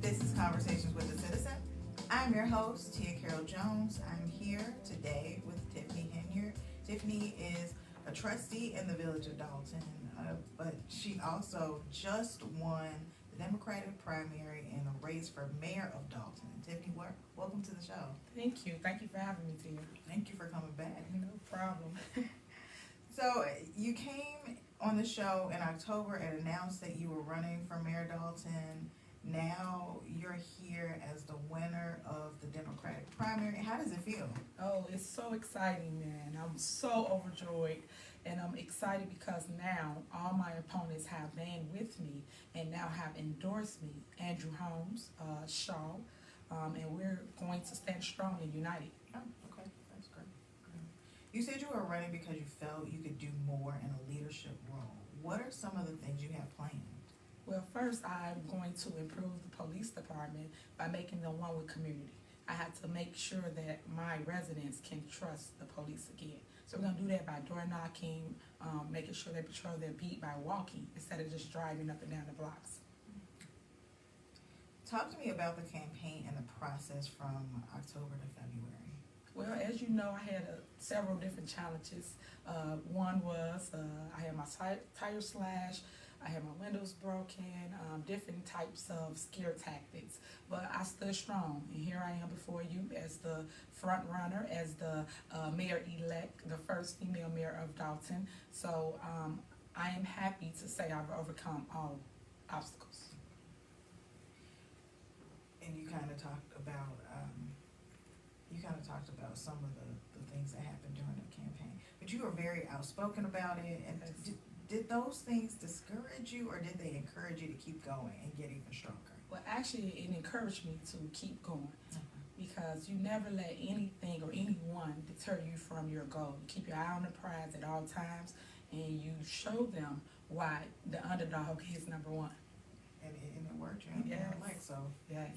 This is Conversations with a Citizen. I'm your host, Tia Carol Jones. I'm here today with Tiffany Henyard. Tiffany is a trustee in the village of Dolton, but she also just won the Democratic primary in a race for mayor of Dolton. Tiffany, welcome to the show. Thank you. Thank you for having me, Tia. Thank you for coming back. No problem. So you came on the show in October and announced that you were running for Mayor Dolton. Now you're here as the winner of the Democratic primary. How does it feel? Oh, it's so exciting, man. I'm so overjoyed, and I'm excited because now all my opponents have been with me and now have endorsed me. Andrew Holmes, Shaw, and we're going to stand strong and united. Oh, okay, that's great. You said you were running because you felt you could do more in a leadership role. What are some of the things you have planned? Well, first, I'm going to improve the police department by making them one with community. I have to make sure that my residents can trust the police again. So we're going to do that by door knocking, making sure they patrol their beat by walking instead of just driving up and down the blocks. Talk to me about the campaign and the process from October to February. Well, as you know, I had several different challenges. One was I had my tire slashed. I had my windows broken, different types of scare tactics, but I stood strong, and here I am before you as the front runner, as the mayor-elect, the first female mayor of Dolton. So I am happy to say I've overcome all obstacles. And you kind of talked about some of the things that happened during the campaign, but you were very outspoken about it. And did those things discourage you, or did they encourage you to keep going and get even stronger? Well, actually, it encouraged me to keep going, because you never let anything or anyone deter you from your goal. You keep your eye on the prize at all times, and you show them why the underdog is number one. And it worked. Yes. So. Yes.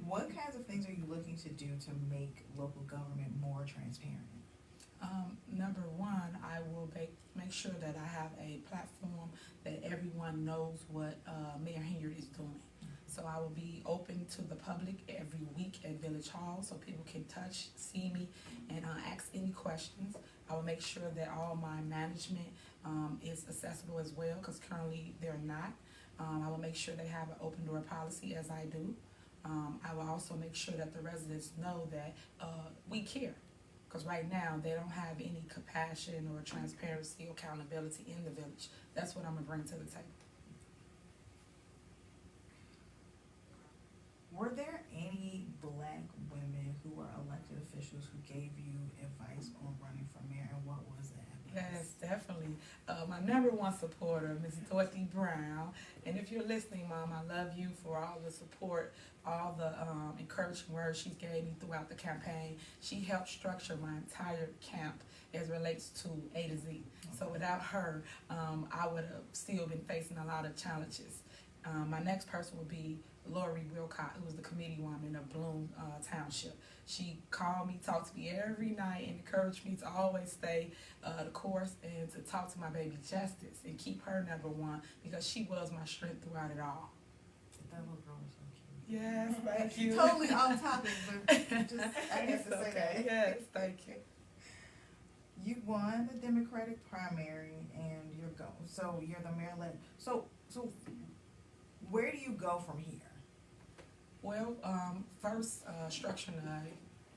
What kinds of things are you looking to do to make local government more transparent? Number one, I will make sure that I have a platform that everyone knows what Mayor Henyard is doing. So I will be open to the public every week at Village Hall so people can touch, see me, and ask any questions. I will make sure that all my management is accessible as well, because currently they're not. I will make sure they have an open door policy, as I do. I will also make sure that the residents know that we care. Because right now, they don't have any compassion or transparency or accountability in the village. That's what I'm going to bring to the table. Were there any black women who were elected officials who gave you advice on running for mayor, and what was that? Yes, definitely. My number one supporter, Ms. Dorothy Brown. And if you're listening, Mom, I love you for all the support, all the encouraging words she gave me throughout the campaign. She helped structure my entire camp as relates to A to Z. Okay. So without her, I would have still been facing a lot of challenges. My next person would be Laurie Wilcox, who was the committee woman of Bloom Township. She called me, talked to me every night, and encouraged me to always stay the course and to talk to my baby Justice and keep her number one, because she was my strength throughout it all. That little girl was so cute. Yes, thank you. Totally off topic, but just I guess to say that. Yes, thank you. You won the Democratic primary, and so you're the mayor-elect. So where do you go from here? Well, first, structuring a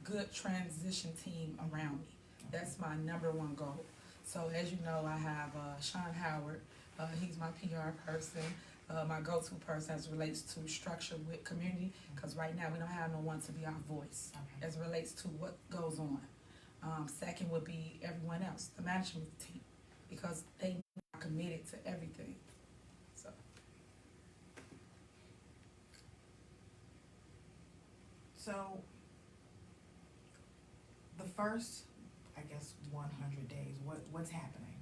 good transition team around me. That's my number one goal. So as you know, I have Sean Howard. He's my PR person, my go-to person as it relates to structure with community, because right now we don't have no one to be our voice as it relates to what goes on. Second would be everyone else, the management team, because they are committed to everything. So the first, I guess, 100 days, what's happening?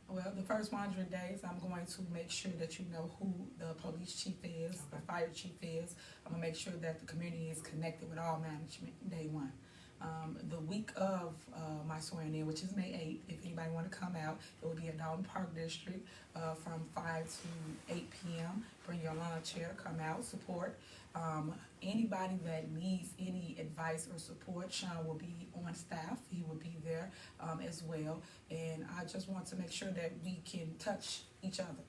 Well, the first 100 days, I'm going to make sure that you know who the police chief is, the fire chief is. I'm going to make sure that the community is connected with all management day one. The week of my swearing in, which is May 8th, if anybody want to come out, it will be at Dolton Park District from 5 to 8 p.m. Bring your lawn chair, come out, support. Anybody that needs any advice or support, Sean will be on staff. He will be there as well. And I just want to make sure that we can touch each other,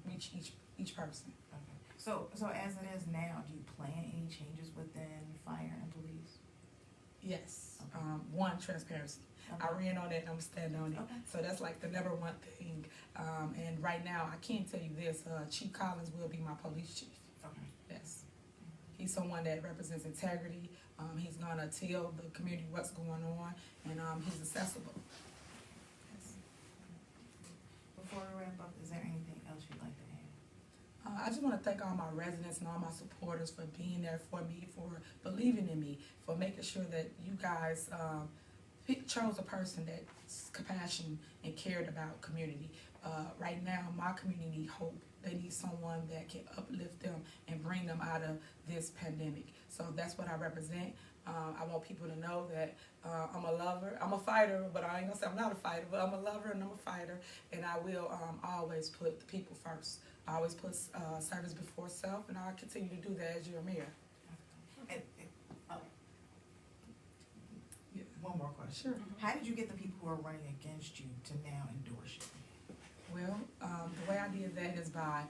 reach each person. Okay. So as it is now, do you plan any changes within fire and police? Yes. Okay. One, transparency. Okay. I ran on it and I'm standing on it. Okay. So that's like the number one thing. And right now, I can't tell you this, Chief Collins will be my police chief. Okay. Yes. He's someone that represents integrity. He's gonna tell the community what's going on, and he's accessible. Yes. Before we wrap up, is there anything else you'd like to add? I just want to thank all my residents and all my supporters for being there for me, for believing in me, for making sure that you guys chose a person that's compassion and cared about community. Right now, my community need hope. They need someone that can uplift them and bring them out of this pandemic. So that's what I represent. I want people to know that I'm a lover. I'm a fighter, but I ain't gonna say I'm not a fighter, but I'm a lover and I'm a fighter. And I will always put the people first. I always put service before self, and I'll continue to do that as your mayor. One more question. Sure. How did you get the people who are running against you to now endorse you? Well, the way I did that is by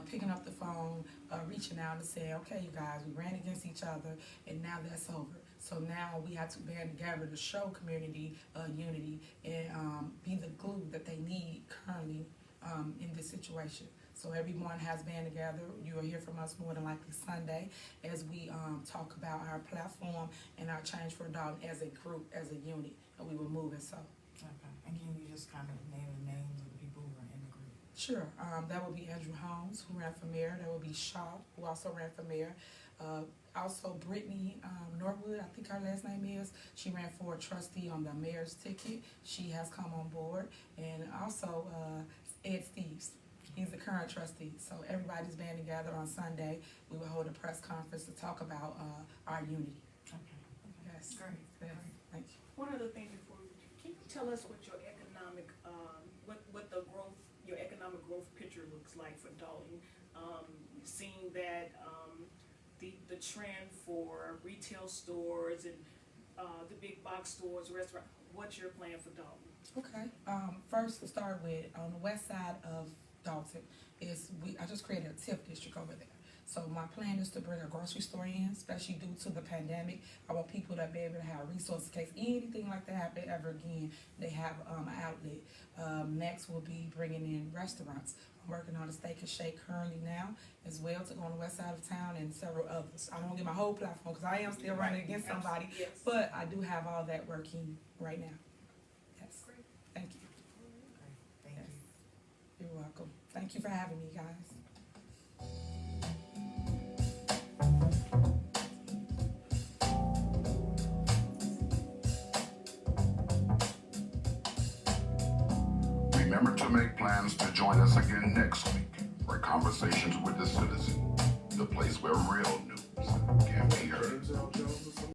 picking up the phone, reaching out and saying, okay, you guys, we ran against each other, and now that's over. So now we have to band together to show community unity and be the glue that they need currently in this situation. So everyone has band together. You will hear from us more than likely Sunday as we talk about our platform and our change for Dolton as a group, as a unit, and we will move it so. Okay. And can you just kind of name the names of the people who are in the group? Sure. That will be Andrew Holmes, who ran for mayor. That will be Shaw, who also ran for mayor. Also Brittany Norwood, I think her last name is. She ran for a trustee on the mayor's ticket. She has come on board. And also Ed Steves. He's the current trustee. So everybody's band together on Sunday. We will hold a press conference to talk about our unity. Okay. Yes. Great. Yes. Great. Thank you. One other thing before we, can you tell us what your economic, what the growth, your economic growth picture looks like for Dolton? Seeing that the trend for retail stores and the big box stores, restaurants, what's your plan for Dolton? Okay. First, to start with, on the west side of Dolton, I just created a TIF district over there. So my plan is to bring a grocery store in, especially due to the pandemic. I want people to be able to have resources in case anything like that happen ever again. They have an outlet. Next will be bringing in restaurants. I'm working on a Steak and Shake currently now as well to go on the west side of town and several others. I don't get my whole platform because I am still running against somebody, Yes. but I do have all that working right now. Yes. Great. Thank you. Great. Thank you. You're welcome. Thank you for having me, guys. Remember to make plans to join us again next week for Conversations with the Citizen, the place where real news can be heard.